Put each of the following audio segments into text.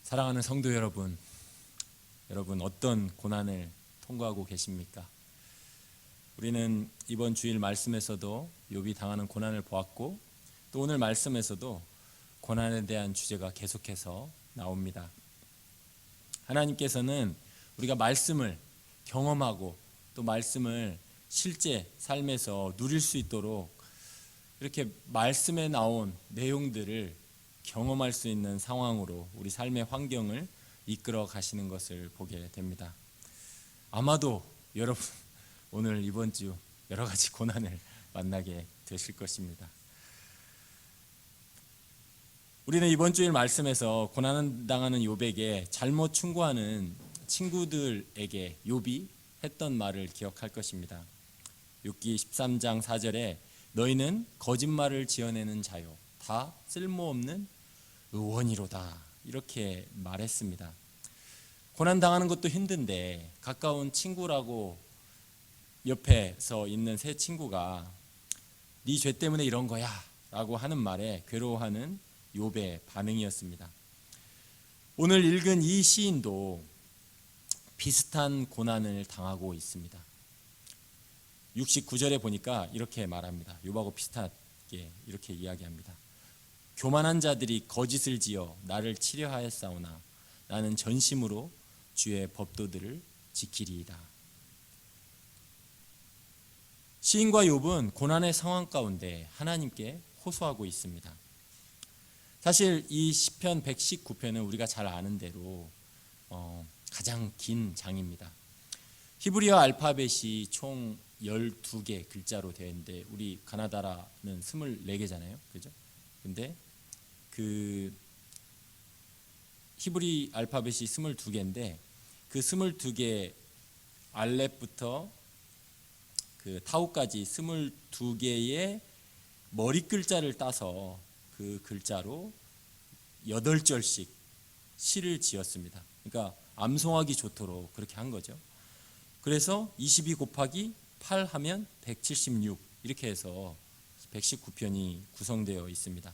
사랑하는 성도 여러분, 어떤 고난을 통과하고 계십니까? 우리는 이번 주일 말씀에서도 욥이 당하는 고난을 보았고, 또 오늘 말씀에서도 고난에 대한 주제가 계속해서 나옵니다. 하나님께서는 우리가 말씀을 경험하고 또 말씀을 실제 삶에서 누릴 수 있도록 이렇게 말씀에 나온 내용들을 경험할 수 있는 상황으로 우리 삶의 환경을 이끌어 가시는 것을 보게 됩니다. 아마도 여러분 오늘 이번 주 여러 가지 고난을 만나게 되실 것입니다. 우리는 이번 주일 말씀에서 고난 당하는 욥에게 잘못 충고하는 친구들에게 욥이 했던 말을 기억할 것입니다. 욥기 13장 4절에 너희는 거짓말을 지어내는 자요 다 쓸모없는 의원이로다, 이렇게 말했습니다. 고난 당하는 것도 힘든데 가까운 친구라고 옆에서 있는 새 친구가 네 죄 때문에 이런 거야 라고 하는 말에 괴로워하는 욥의 반응이었습니다. 오늘 읽은 이 시인도 비슷한 고난을 당하고 있습니다. 69절에 보니까 이렇게 말합니다. 욥하고 비슷하게 이렇게 이야기합니다. 교만한 자들이 거짓을 지어 나를 치려하였사오나 나는 전심으로 주의 법도들을 지키리이다. 시인과 욥은 고난의 상황 가운데 하나님께 호소하고 있습니다. 사실 이 시편 119편은 우리가 잘 아는 대로 가장 긴 장입니다. 히브리어 알파벳이 총 12개 글자로 되어 있는데 우리 가나다라는 24개잖아요. 그죠? 근데 그 히브리 알파벳이 22개인데 그 22개 알렙부터 그 타우까지 22개의 머리 글자를 따서 그 글자로 8절씩 시를 지었습니다. 그러니까 암송하기 좋도록 그렇게 한 거죠. 그래서 22 곱하기 8 하면 176, 이렇게 해서 119편이 구성되어 있습니다.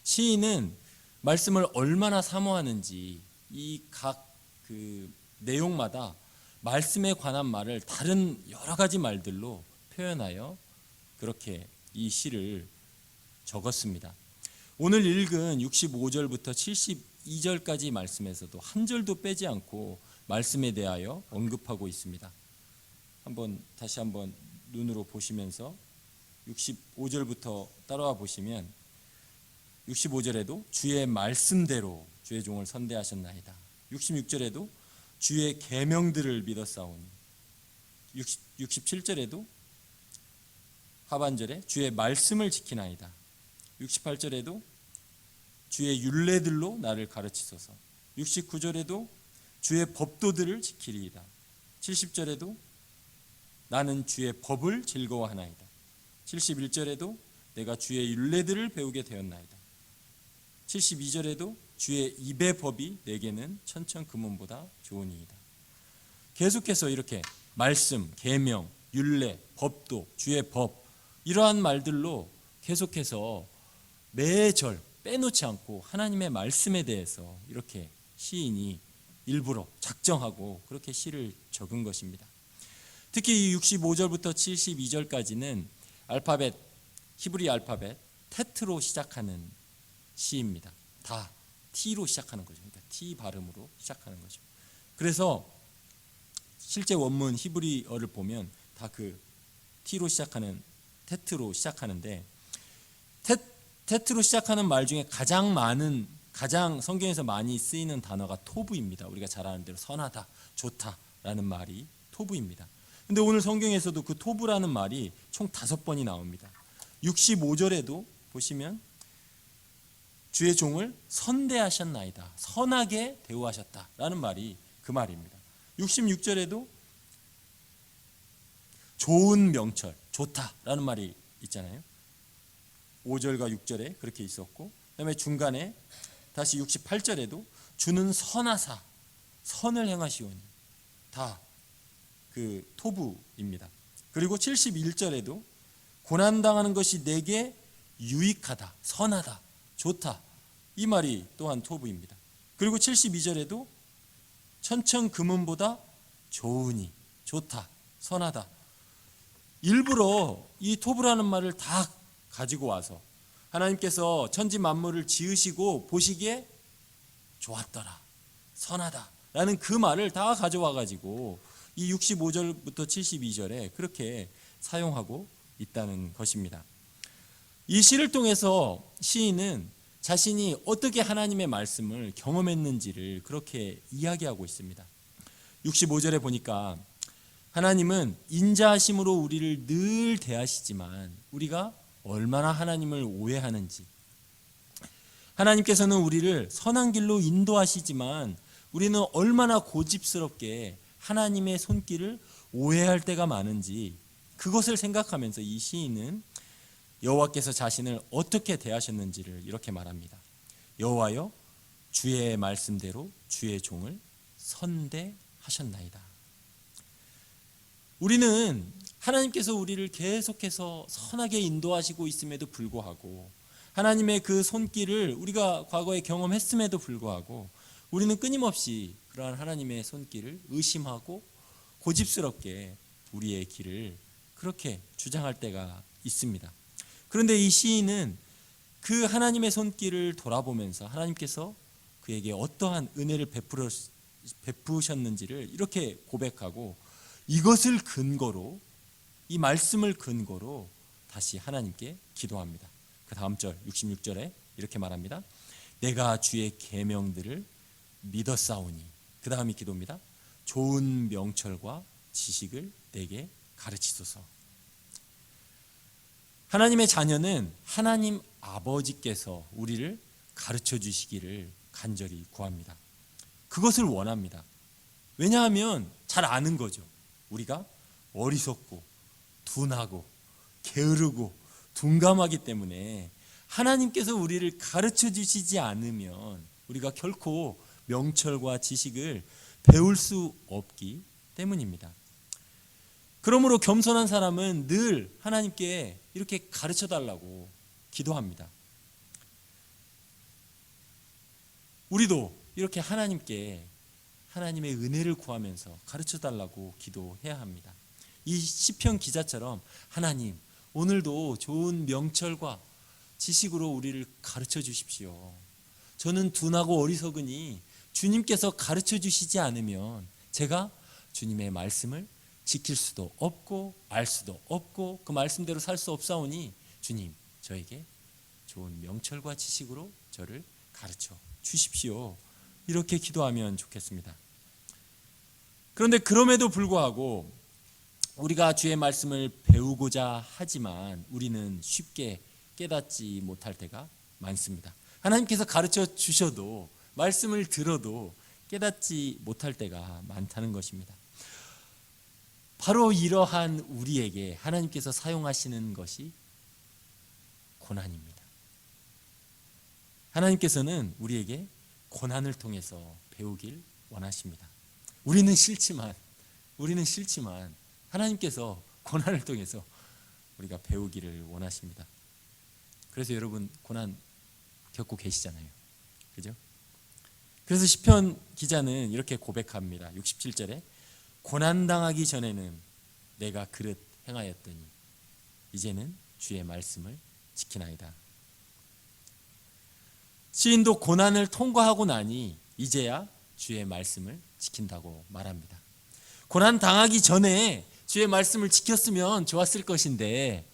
시인은 말씀을 얼마나 사모하는지 이 각 그 내용마다 말씀에 관한 말을 다른 여러 가지 말들로 표현하여 그렇게 이 시를 적었습니다. 오늘 읽은 65절부터 72절까지 말씀에서도 한 절도 빼지 않고 말씀에 대하여 언급하고 있습니다. 다시 한번 눈으로 보시면서 65절부터 따라와 보시면 65절에도 주의 말씀대로 주의 종을 선대하셨나이다. 66절에도 주의 계명들을 믿었사오니, 67절에도 하반절에 주의 말씀을 지키나이다. 68절에도 주의 율례들로 나를 가르치소서. 69절에도 주의 법도들을 지키리이다. 70절에도 나는 주의 법을 즐거워하나이다. 71절에도 내가 주의 율례들을 배우게 되었나이다. 72절에도 주의 입의 법이 내게는 천천금원보다 좋으니이다. 계속해서 이렇게 말씀, 계명, 율례, 법도, 주의 법, 이러한 말들로 계속해서 매절 빼놓지 않고 하나님의 말씀에 대해서 이렇게 시인이 일부러 작정하고 그렇게 시를 적은 것입니다. 특히 이 65절부터 72절까지는 알파벳, 히브리 알파벳 테트로 시작하는 시입니다. 다 T로 시작하는 거죠. 그러니까 T 발음으로 시작하는 거죠. 그래서 실제 원문 히브리어를 보면 다 그 T로 시작하는, 테트로 시작하는데, 테트로 시작하는 말 중에 가장 성경에서 많이 쓰이는 단어가 토부입니다. 우리가 잘 아는 대로 선하다, 좋다라는 말이 토부입니다. 근데 오늘 성경에서도 그 토부라는 말이 총 5번이 나옵니다. 65절에도 보시면 주의 종을 선대하셨나이다, 선하게 대우하셨다라는 말이 그 말입니다. 66절에도 좋은 명철, 좋다라는 말이 있잖아요. 5절과 6절에 그렇게 있었고, 그다음에 중간에 다시 68절에도 주는 선하사, 선을 행하시오니, 다 그 토부입니다. 그리고 71절에도 고난당하는 것이 내게 유익하다, 선하다, 좋다, 이 말이 또한 토부입니다. 그리고 72절에도 천천금은보다 좋으니, 좋다, 선하다. 일부러 이 토브라는 말을 다 가지고 와서 하나님께서 천지 만물을 지으시고 보시기에 좋았더라, 선하다 라는 그 말을 다 가져와 가지고 이 65절부터 72절에 그렇게 사용하고 있다는 것입니다. 이 시를 통해서 시인은 자신이 어떻게 하나님의 말씀을 경험했는지를 그렇게 이야기하고 있습니다. 65절에 보니까 하나님은 인자하심으로 우리를 늘 대하시지만 우리가 얼마나 하나님을 오해하는지, 하나님께서는 우리를 선한 길로 인도하시지만 우리는 얼마나 고집스럽게 하나님의 손길을 오해할 때가 많은지, 그것을 생각하면서 이 시인은 여호와께서 자신을 어떻게 대하셨는지를 이렇게 말합니다. 여호와여, 주의 말씀대로 주의 종을 선대하셨나이다. 우리는 하나님께서 우리를 계속해서 선하게 인도하시고 있음에도 불구하고, 하나님의 그 손길을 우리가 과거에 경험했음에도 불구하고 우리는 끊임없이 그러한 하나님의 손길을 의심하고 고집스럽게 우리의 길을 그렇게 주장할 때가 있습니다. 그런데 이 시인은 그 하나님의 손길을 돌아보면서 하나님께서 그에게 어떠한 은혜를 베푸셨는지를 이렇게 고백하고, 이것을 근거로, 이 말씀을 근거로 다시 하나님께 기도합니다. 그 다음 절 66절에 이렇게 말합니다. 내가 주의 계명들을 믿었사오니, 그 다음이 기도입니다. 좋은 명철과 지식을 내게 가르치소서. 하나님의 자녀는 하나님 아버지께서 우리를 가르쳐 주시기를 간절히 구합니다. 그것을 원합니다. 왜냐하면 잘 아는 거죠. 우리가 어리석고 둔하고 게으르고 둔감하기 때문에 하나님께서 우리를 가르쳐 주시지 않으면 우리가 결코 명철과 지식을 배울 수 없기 때문입니다. 그러므로 겸손한 사람은 늘 하나님께 이렇게 가르쳐 달라고 기도합니다. 우리도 이렇게 하나님께 하나님의 은혜를 구하면서 가르쳐 달라고 기도해야 합니다. 이 시편 기자처럼 하나님, 오늘도 좋은 명철과 지식으로 우리를 가르쳐 주십시오. 저는 둔하고 어리석으니 주님께서 가르쳐 주시지 않으면 제가 주님의 말씀을 지킬 수도 없고 알 수도 없고 그 말씀대로 살 수 없사오니 주님, 저에게 좋은 명철과 지식으로 저를 가르쳐 주십시오. 이렇게 기도하면 좋겠습니다. 그런데 그럼에도 불구하고 우리가 주의 말씀을 배우고자 하지만 우리는 쉽게 깨닫지 못할 때가 많습니다. 하나님께서 가르쳐 주셔도, 말씀을 들어도 깨닫지 못할 때가 많다는 것입니다. 바로 이러한 우리에게 하나님께서 사용하시는 것이 고난입니다. 하나님께서는 우리에게 고난을 통해서 배우길 원하십니다. 우리는 싫지만 하나님께서 고난을 통해서 우리가 배우기를 원하십니다. 그래서 여러분 고난 겪고 계시잖아요. 그죠? 그래서 시편 기자는 이렇게 고백합니다. 67절에 고난당하기 전에는 내가 그릇 행하였더니 이제는 주의 말씀을 지키나이다. 시인도 고난을 통과하고 나니 이제야 주의 말씀을 지킨다고 말합니다. 고난 당하기 전에 주의 말씀을 지켰으면 좋았을 것인데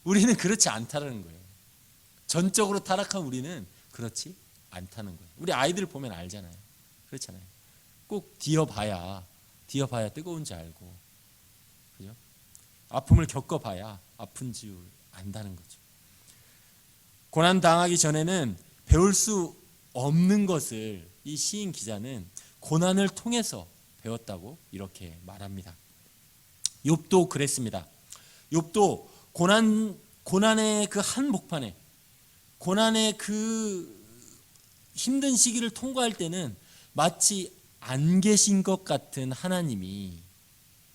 우리는 그렇지 않다는 거예요. 전적으로 타락한 우리는 그렇지 않다는 거예요. 우리 아이들 보면 알잖아요. 그렇잖아요. 꼭 뒤어봐야 뜨거운지 알고, 그죠? 아픔을 겪어봐야 아픈 줄 안다는 거죠. 고난 당하기 전에는 배울 수 없는 것을 이 시인 기자는 고난을 통해서 배웠다고 이렇게 말합니다. 욥도 그랬습니다. 욥도 고난의 그 한복판에, 고난의 그 힘든 시기를 통과할 때는 마치 안 계신 것 같은 하나님이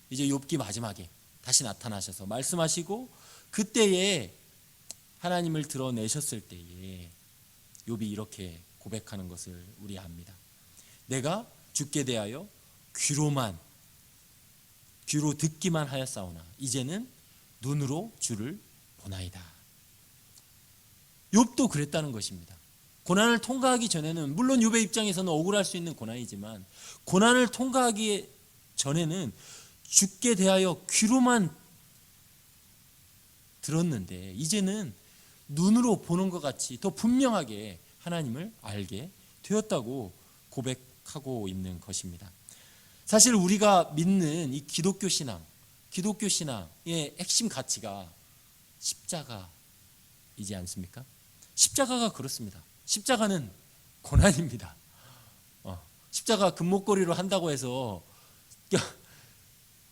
이제 욥기 마지막에 다시 나타나셔서 말씀하시고, 그때에 하나님을 드러내셨을 때에 욥이 이렇게 고백하는 것을 우리 압니다. 내가 주께 대하여 귀로 듣기만 하였사오나 이제는 눈으로 주를 보나이다. 욥도 그랬다는 것입니다. 고난을 통과하기 전에는 물론 욥의 입장에서는 억울할 수 있는 고난이지만 고난을 통과하기 전에는 주께 대하여 귀로만 들었는데 이제는 눈으로 보는 것 같이 더 분명하게 하나님을 알게 되었다고 고백하고 있는 것입니다. 사실 우리가 믿는 이 기독교 신앙의 핵심 가치가 십자가이지 않습니까? 십자가가 그렇습니다. 십자가는 고난입니다. 십자가 금목걸이로 한다고 해서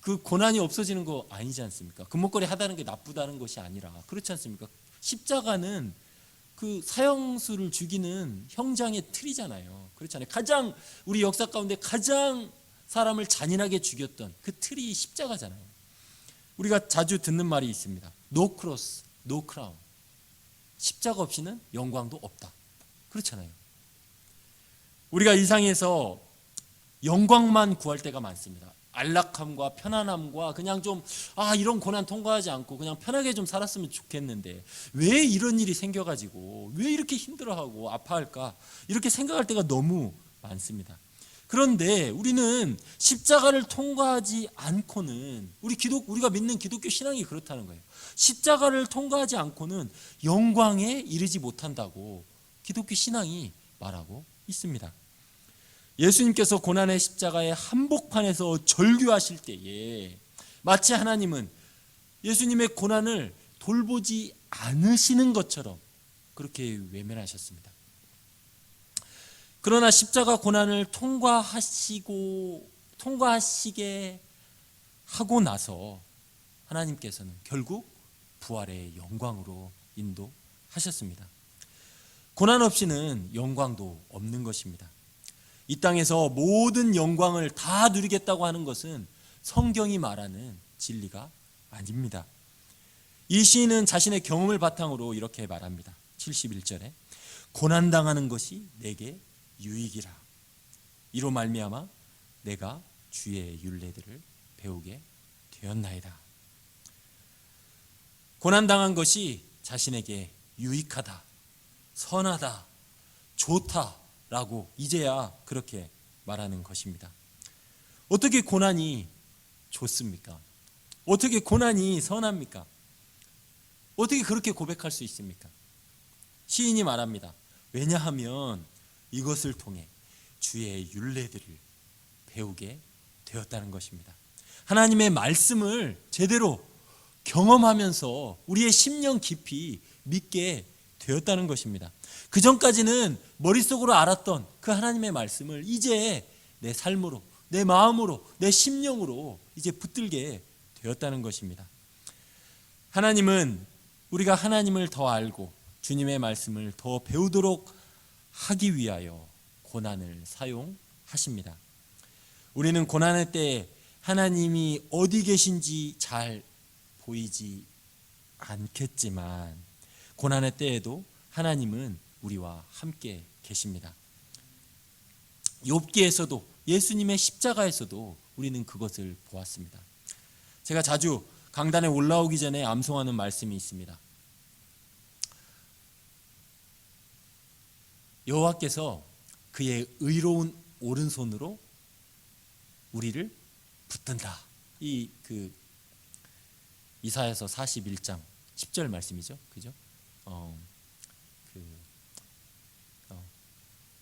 그 고난이 없어지는 거 아니지 않습니까? 금목걸이 하다는 게 나쁘다는 것이 아니라 그렇지 않습니까? 십자가는 그 사형수를 죽이는 형장의 틀이잖아요. 그렇잖아요. 가장 우리 역사 가운데 가장 사람을 잔인하게 죽였던 그 틀이 십자가잖아요. 우리가 자주 듣는 말이 있습니다. No cross, no crown. 십자가 없이는 영광도 없다. 그렇잖아요. 우리가 이 상에서 영광만 구할 때가 많습니다. 안락함과 편안함과 그냥 좀 이런 고난 통과하지 않고 그냥 편하게 좀 살았으면 좋겠는데 왜 이런 일이 생겨가지고 왜 이렇게 힘들어하고 아파할까 이렇게 생각할 때가 너무 많습니다. 그런데 우리는 십자가를 통과하지 않고는 우리가 믿는 기독교 신앙이 그렇다는 거예요. 십자가를 통과하지 않고는 영광에 이르지 못한다고 기독교 신앙이 말하고 있습니다. 예수님께서 고난의 십자가의 한복판에서 절규하실 때에 마치 하나님은 예수님의 고난을 돌보지 않으시는 것처럼 그렇게 외면하셨습니다. 그러나 십자가 고난을 통과하시게 하고 나서 하나님께서는 결국 부활의 영광으로 인도하셨습니다. 고난 없이는 영광도 없는 것입니다. 이 땅에서 모든 영광을 다 누리겠다고 하는 것은 성경이 말하는 진리가 아닙니다. 이 시인은 자신의 경험을 바탕으로 이렇게 말합니다. 71절에 고난당하는 것이 내게 유익이라. 이로 말미암아 내가 주의 율례들을 배우게 되었나이다. 고난당한 것이 자신에게 유익하다, 선하다, 좋다라고 이제야 그렇게 말하는 것입니다. 어떻게 고난이 좋습니까? 어떻게 고난이 선합니까? 어떻게 그렇게 고백할 수 있습니까? 시인이 말합니다. 왜냐하면 이것을 통해 주의 율례들을 배우게 되었다는 것입니다. 하나님의 말씀을 제대로 경험하면서 우리의 심령 깊이 믿게 되었다는 것입니다. 그 전까지는 머릿속으로 알았던 그 하나님의 말씀을 이제 내 삶으로, 내 마음으로, 내 심령으로 이제 붙들게 되었다는 것입니다. 하나님은 우리가 하나님을 더 알고 주님의 말씀을 더 배우도록 하기 위하여 고난을 사용하십니다. 우리는 고난의 때에 하나님이 어디 계신지 잘 보이지 않겠지만 고난의 때에도 하나님은 우리와 함께 계십니다. 욥기에서도 예수님의 십자가에서도 우리는 그것을 보았습니다. 제가 자주 강단에 올라오기 전에 암송하는 말씀이 있습니다. 여호와께서 그의 의로운 오른손으로 우리를 붙든다. 이사야서 41장 10절 말씀이죠. 그죠?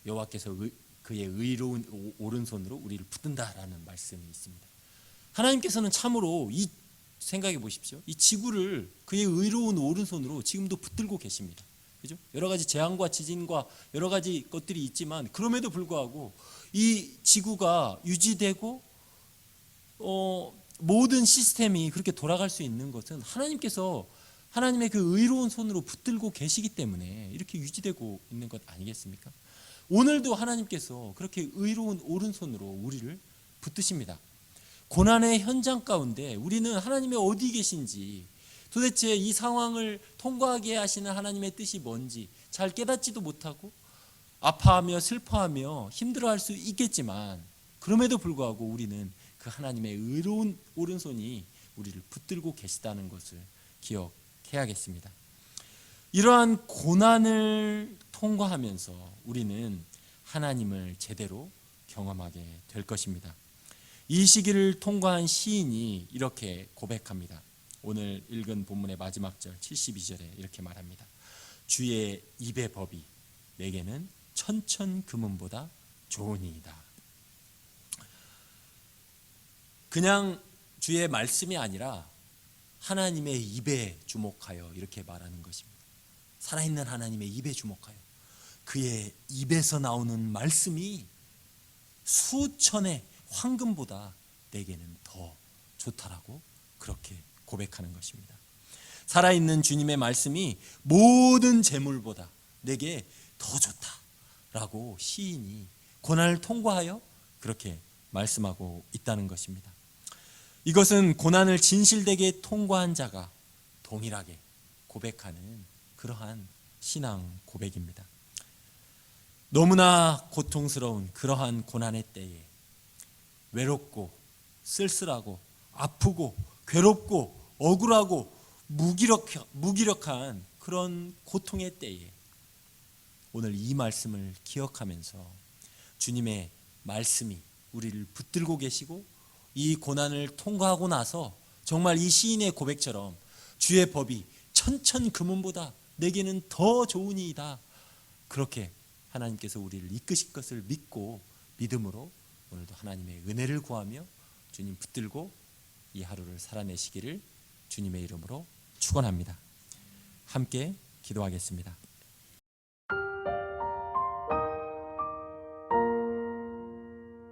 여호와께서 그의 의로운 오른손으로 우리를 붙든다라는 말씀이 있습니다. 하나님께서는 참으로 생각해 보십시오. 이 지구를 그의 의로운 오른손으로 지금도 붙들고 계십니다. 그죠? 여러 가지 재앙과 지진과 여러 가지 것들이 있지만 그럼에도 불구하고 이 지구가 유지되고 모든 시스템이 그렇게 돌아갈 수 있는 것은 하나님께서 하나님의 그 의로운 손으로 붙들고 계시기 때문에 이렇게 유지되고 있는 것 아니겠습니까? 오늘도 하나님께서 그렇게 의로운 오른손으로 우리를 붙드십니다. 고난의 현장 가운데 우리는 하나님의 어디 계신지 도대체 이 상황을 통과하게 하시는 하나님의 뜻이 뭔지 잘 깨닫지도 못하고 아파하며 슬퍼하며 힘들어할 수 있겠지만 그럼에도 불구하고 우리는 그 하나님의 의로운 오른손이 우리를 붙들고 계시다는 것을 기억해야겠습니다. 이러한 고난을 통과하면서 우리는 하나님을 제대로 경험하게 될 것입니다. 이 시기를 통과한 시인이 이렇게 고백합니다. 오늘 읽은 본문의 마지막 절 72절에 이렇게 말합니다. 주의 입의 법이 내게는 천천 금은보다 좋으니이다. 그냥 주의 말씀이 아니라 하나님의 입에 주목하여 이렇게 말하는 것입니다. 살아있는 하나님의 입에 주목하여 그의 입에서 나오는 말씀이 수천의 황금보다 내게는 더 좋다라고 그렇게 고백하는 것입니다. 살아있는 주님의 말씀이 모든 재물보다 내게 더 좋다라고 시인이 고난을 통과하여 그렇게 말씀하고 있다는 것입니다. 이것은 고난을 진실되게 통과한 자가 동일하게 고백하는 그러한 신앙 고백입니다. 너무나 고통스러운 그러한 고난의 때에 외롭고 쓸쓸하고 아프고 괴롭고 억울하고 무기력한 그런 고통의 때에 오늘 이 말씀을 기억하면서 주님의 말씀이 우리를 붙들고 계시고 이 고난을 통과하고 나서 정말 이 시인의 고백처럼 주의 법이 천천 금은보다 내게는 더 좋으니이다. 그렇게 하나님께서 우리를 이끄실 것을 믿고 믿음으로 오늘도 하나님의 은혜를 구하며 주님 붙들고 이 하루를 살아내시기를 주님의 이름으로 축원합니다. 함께 기도하겠습니다.